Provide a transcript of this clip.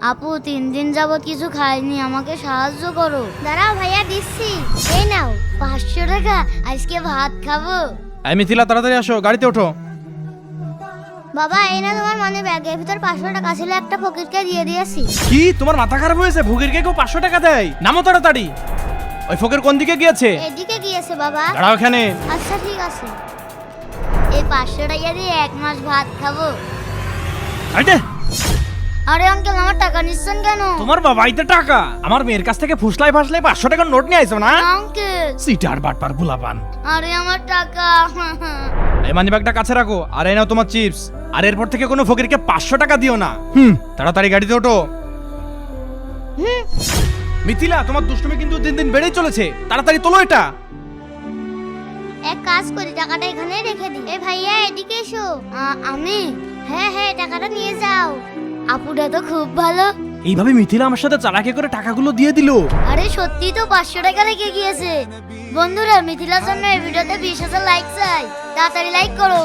আপু 3 দিন যাবত কিছু খাইনি, আমাকে সাহায্য করো। দাঁড়াও ভাইয়া দিচ্ছি, এই নাও 500 টাকা, আজকে ভাত খাবো। এই মিথিলা তাড়াতাড়ি আসো, গাড়িতে ওঠো। বাবা এই না তোমার মানে ব্যাগের ভিতর 500 টাকা ছিল, একটা ফকিরকে দিয়ে দিয়েছি। কি তোমার মাথা খারাপ হয়েছে? ভুগিরকে কেউ 500 টাকা দেয়? নামো তাড়াতাড়ি। ওই ফকির কোন দিকে গিয়েছে? এদিকে গিয়েছে বাবা। দাঁড়াও এখানে। আচ্ছা ঠিক আছে, এই 500 টাকা দিয়ে 1 মাস ভাত খাবো। আইডে আরে আঙ্কেল আমার টাকা নিচ্ছেন কেন? তোমার বাবাইতে টাকা আমার মেয়ের কাছ থেকে ফুসলাই ফাসলাই 500 টাকার নোট নিয়ে আইছো না? আঙ্কেল সিটার বাটপার বুলাবান। আরে আমার টাকা। এই মানি ব্যাগটা কাছে রাখো, আর এই নাও তোমার চিপস। আর এরপর থেকে কোনো ফকিরকে 500 টাকা দিও না। তাড়াতাড়ি গাড়িতে ওঠো। মিথিলা তোমার দুষ্টুমি কিন্তু দিন দিন বেড়েই চলেছে, তাড়াতাড়ি তোলো এটা। এক কাজ করি, টাকাটা এখানে রেখে দিই। এ ভাইয়া এদিকে এসো। আমি? হ্যাঁ হ্যাঁ টাকাটা নিয়ে যাও। আপুটা তো খুব ভালো। এইভাবে মিথিলা আমার সাথে চালাকি করে টাকাগুলো দিয়ে দিল। আরে সত্যি তো 500 টাকা রেখে গিয়েছে। বন্ধুরা মিথিলার জন্য এই ভিডিওতে 20,000 লাইক চাই, তাড়াতাড়ি লাইক করো।